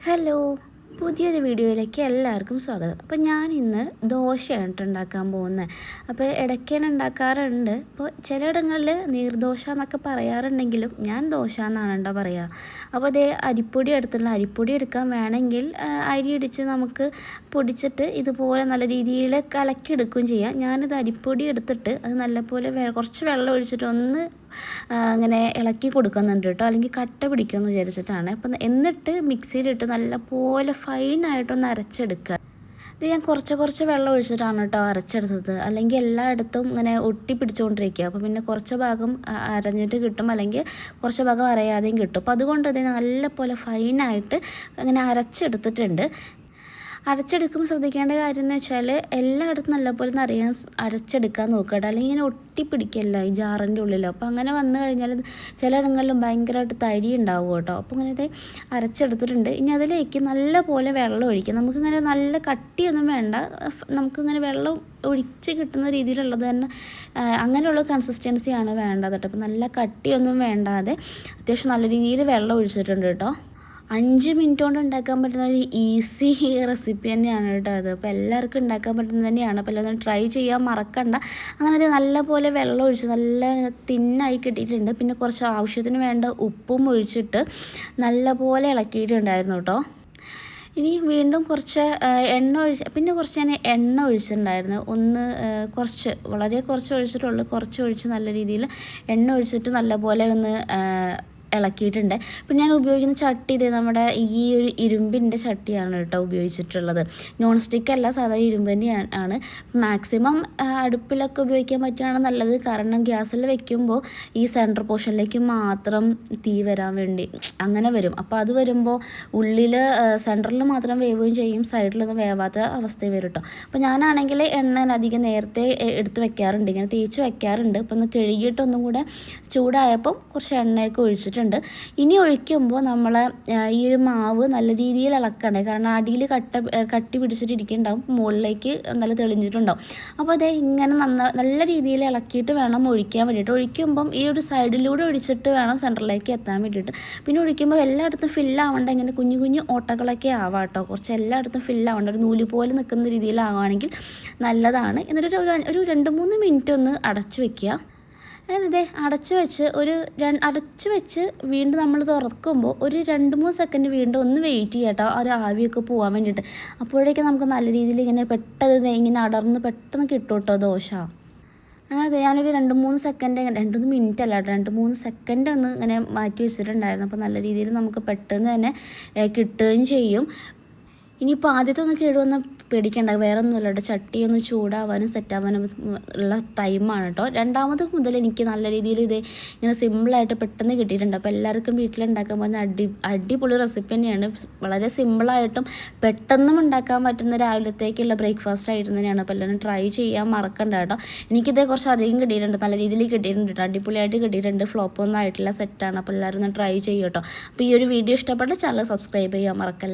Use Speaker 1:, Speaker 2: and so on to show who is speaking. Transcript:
Speaker 1: Hello, പുതിയൊരു വീഡിയോയിലേക്ക് എല്ലാവർക്കും സ്വാഗതം. അപ്പോൾ ഞാൻ ഇന്ന് ദോശയാണ് ഉണ്ടാക്കാൻ പോകുന്നത്. അപ്പോൾ ഇടയ്ക്കാണ് ഉണ്ടാക്കാറുണ്ട്. അപ്പോൾ ചിലയിടങ്ങളിൽ നീർദോശ എന്നൊക്കെ പറയാറുണ്ടെങ്കിലും ഞാൻ ദോശ എന്നാണ് പറയുക. അപ്പോൾ അതേ അരിപ്പൊടി അരിപ്പൊടി എടുക്കാൻ വേണമെങ്കിൽ അരി ഇടിച്ച് നമുക്ക് പൊടിച്ചിട്ട് ഇതുപോലെ നല്ല രീതിയിൽ കലക്കിയെടുക്കുകയും ചെയ്യാം. ഞാനിത് അരിപ്പൊടി എടുത്തിട്ട് അത് നല്ലപോലെ കുറച്ച് വെള്ളം ഒഴിച്ചിട്ട് ഒന്ന് അങ്ങനെ ഇളക്കി കൊടുക്കുന്നുണ്ട് കേട്ടോ, അല്ലെങ്കിൽ കട്ട പിടിക്കുമെന്ന് വിചാരിച്ചിട്ടാണ്. അപ്പം എന്നിട്ട് മിക്സിയിലിട്ട് നല്ലപോലെ ഫൈനായിട്ടൊന്ന് അരച്ചെടുക്കുക. ഇത് ഞാൻ കുറച്ച് വെള്ളം ഒഴിച്ചിട്ടാണ് കേട്ടോ അരച്ചെടുത്തത്, അല്ലെങ്കിൽ എല്ലായിടത്തും ഇങ്ങനെ ഒട്ടി പിടിച്ചുകൊണ്ടിരിക്കുക. അപ്പോൾ പിന്നെ കുറച്ച് ഭാഗം അരഞ്ഞിട്ട് കിട്ടും, അല്ലെങ്കിൽ കുറച്ച് ഭാഗം അരയാതെയും കിട്ടും. അപ്പോൾ അതുകൊണ്ട് ഇത് നല്ലപോലെ ഫൈനായിട്ട് അങ്ങനെ അരച്ചെടുത്തിട്ടുണ്ട്. അരച്ചെടുക്കുമ്പോൾ ശ്രദ്ധിക്കേണ്ട കാര്യം എന്ന് വെച്ചാൽ എല്ലായിടത്തും നല്ലപോലെ അരച്ചെടുക്കാൻ നോക്കുക, അല്ലെങ്കിൽ ഇങ്ങനെ ഒട്ടിപ്പിടിക്കല്ല ഈ ജാറിൻ്റെ ഉള്ളിൽ. അപ്പോൾ അങ്ങനെ വന്നു കഴിഞ്ഞാൽ ചിലയിടങ്ങളിലും ഭയങ്കരമായിട്ട് തരി ഉണ്ടാവും കേട്ടോ. അപ്പോൾ ഇങ്ങനെ അരച്ചെടുത്തിട്ടുണ്ട്. ഇനി അതിലേക്ക് നല്ലപോലെ വെള്ളം ഒഴിക്കുക. നമുക്കിങ്ങനെ നല്ല കട്ടിയൊന്നും വേണ്ട, നമുക്കിങ്ങനെ വെള്ളം ഒഴിച്ച് കിട്ടുന്ന രീതിയിലുള്ളത് തന്നെ അങ്ങനെയുള്ള കൺസിസ്റ്റൻസിയാണ് വേണ്ടത് കേട്ടോ. അപ്പോൾ നല്ല കട്ടിയൊന്നും വേണ്ടാതെ അത്യാവശ്യം നല്ല രീതിയിൽ വെള്ളം ഒഴിച്ചിട്ടുണ്ട് കേട്ടോ. 5 മിനിറ്റ് കൊണ്ട് ഉണ്ടാക്കാൻ പറ്റുന്ന ഒരു ഈസി റെസിപ്പി തന്നെയാണ് കേട്ടോ അത്. അപ്പോൾ എല്ലാവർക്കും ഉണ്ടാക്കാൻ പറ്റുന്നത് തന്നെയാണ്. അപ്പോൾ എല്ലാവരും ട്രൈ ചെയ്യാൻ മറക്കണ്ട. അങ്ങനെ അത് നല്ലപോലെ വെള്ളം ഒഴിച്ച് നല്ല തിന്നായി കിട്ടിയിട്ടുണ്ട്. പിന്നെ കുറച്ച് ആവശ്യത്തിന് വേണ്ട ഉപ്പും ഒഴിച്ചിട്ട് നല്ലപോലെ ഇളക്കിയിട്ടുണ്ടായിരുന്നു കേട്ടോ. ഇനി വീണ്ടും കുറച്ച് കുറച്ച് ഞാൻ എണ്ണ ഒഴിച്ചിട്ടുണ്ടായിരുന്നു. വളരെ കുറച്ച് ഒഴിച്ചിട്ടുള്ളൂ. കുറച്ച് ഒഴിച്ച് നല്ല രീതിയിൽ എണ്ണ ഒഴിച്ചിട്ട് നല്ലപോലെ ഒന്ന് ഇളക്കിയിട്ടുണ്ട്. പിന്നെ ഞാൻ ഉപയോഗിക്കുന്ന ചട്ടി ഇത് നമ്മുടെ ഈ ഒരു ഇരുമ്പിൻ്റെ ചട്ടിയാണ് കേട്ടോ ഉപയോഗിച്ചിട്ടുള്ളത്. നോൺ സ്റ്റിക്ക് അല്ല, സാധാ ഇരുമ്പിൻ്റെ ആണ്. മാക്സിമം അടുപ്പിലൊക്കെ ഉപയോഗിക്കാൻ പറ്റുകയാണ് നല്ലത്. കാരണം ഗ്യാസിൽ വെക്കുമ്പോൾ ഈ സെൻറ്റർ പോർഷനിലേക്ക് മാത്രം തീ വരാൻ വേണ്ടി അങ്ങനെ വരും. അപ്പോൾ അത് വരുമ്പോൾ ഉള്ളിൽ സെൻറ്ററിൽ മാത്രം വേവുകയും ചെയ്യും, സൈഡിലൊന്നും വേവാത്ത അവസ്ഥ വരും കേട്ടോ. അപ്പോൾ ഞാനാണെങ്കിൽ എണ്ണ അധികം നേരത്തെ എടുത്ത് വെക്കാറുണ്ട്, ഇങ്ങനെ തേച്ച് വെക്കാറുണ്ട്. അപ്പോൾ ഒന്ന് കഴുകിയിട്ടൊന്നും കൂടെ ചൂടായപ്പോൾ കുറച്ച് എണ്ണയൊക്കെ ഒഴിച്ചിട്ടുണ്ട്. ഇനി ഒഴിക്കുമ്പോൾ നമ്മൾ ഈ ഒരു മാവ് നല്ല രീതിയിൽ ഇളക്കണേ, കാരണം അടിയിൽ കട്ടി പിടിച്ചിട്ടിരിക്കുന്നുണ്ടാവും, മുകളിലേക്ക് നല്ല തെളിഞ്ഞിട്ടുണ്ടാവും. അപ്പോൾ അതേ ഇങ്ങനെ നല്ല രീതിയിൽ ഇളക്കിയിട്ട് വേണം ഒഴിക്കാൻ വേണ്ടിയിട്ട്. ഒഴിക്കുമ്പം ഈ ഒരു സൈഡിലൂടെ ഒഴിച്ചിട്ട് വേണം സെൻറ്ററിലേക്ക് എത്താൻ വേണ്ടിയിട്ട്. പിന്നെ ഒഴിക്കുമ്പോൾ എല്ലായിടത്തും ഫില്ലാവേണ്ട, ഇങ്ങനെ കുഞ്ഞു കുഞ്ഞു ഓട്ടകളൊക്കെ ആവാം കേട്ടോ. കുറച്ച് എല്ലായിടത്തും ഫില്ലാവേണ്ട, ഒരു നൂല് പോലെ നിൽക്കുന്ന രീതിയിലാവുകയാണെങ്കിൽ നല്ലതാണ്. എന്നിട്ട് ഒരു 2-3 മിനിറ്റ് ഒന്ന് അടച്ചു വെക്കുക. അങ്ങനെ അടച്ചു വെച്ച് വീണ്ടും നമ്മൾ തുറക്കുമ്പോൾ ഒരു 2-3 സെക്കൻഡ് വീണ്ടും ഒന്ന് വെയിറ്റ് ചെയ്യാം കേട്ടോ, ഒരു ആവിയൊക്കെ പോകാൻ വേണ്ടിയിട്ട്. അപ്പോഴേക്കും നമുക്ക് നല്ല രീതിയിൽ ഇങ്ങനെ പെട്ടെന്ന് ഇങ്ങനെ അടർന്ന് പെട്ടെന്ന് കിട്ടും കേട്ടോ ദോശ. അങ്ങനെ ഞാനൊരു 2-3 സെക്കൻഡ്, 2-3 മിനിറ്റ് അല്ല, 2-3 സെക്കൻഡ് ഒന്ന് ഇങ്ങനെ മാറ്റി വെച്ചിട്ടുണ്ടായിരുന്നു. അപ്പോൾ നല്ല രീതിയിൽ നമുക്ക് പെട്ടെന്ന് തന്നെ കിട്ടുകയും ചെയ്യും. ഇനിയിപ്പോൾ ആദ്യത്തെ ഒന്ന് കേടുവന്ന് പേടിക്കേണ്ട, വേറെ ഒന്നുമില്ല കേട്ടോ. ചട്ടിയൊന്ന് ചൂടാവാനും സെറ്റാവാനും ഉള്ള ടൈമാണ് കേട്ടോ. രണ്ടാമത് മുതൽ എനിക്ക് നല്ല രീതിയിൽ ഇത് ഇങ്ങനെ സിമ്പിളായിട്ട് പെട്ടെന്ന് കിട്ടിയിട്ടുണ്ട്. അപ്പോൾ എല്ലാവർക്കും വീട്ടിലുണ്ടാക്കാൻ പോകുന്ന അടിപൊളി റെസിപ്പി തന്നെയാണ്. വളരെ സിമ്പിളായിട്ടും പെട്ടെന്നും ഉണ്ടാക്കാൻ പറ്റുന്ന രാവിലത്തേക്കുള്ള ബ്രേക്ക്ഫാസ്റ്റ് ആയിട്ട് തന്നെയാണ്. അപ്പോൾ എല്ലാവരും ട്രൈ ചെയ്യാൻ മറക്കണ്ട കേട്ടോ. എനിക്കിതേ കുറച്ച് അധികം കിട്ടിയിട്ടുണ്ട്, നല്ല രീതിയിൽ കിട്ടിയിട്ടുണ്ട് കേട്ടോ, അടിപൊളിയായിട്ട് കിട്ടിയിട്ടുണ്ട്. ഫ്ലോപ്പൊന്നും ആയിട്ടുള്ള സെറ്റാണ്. അപ്പോൾ എല്ലാവരും ഒന്ന് ട്രൈ ചെയ്യും കേട്ടോ. അപ്പോൾ ഈ ഒരു വീഡിയോ ഇഷ്ടപ്പെട്ട ചാനൽ സബ്സ്ക്രൈബ് ചെയ്യാൻ മറക്കല്ലേ.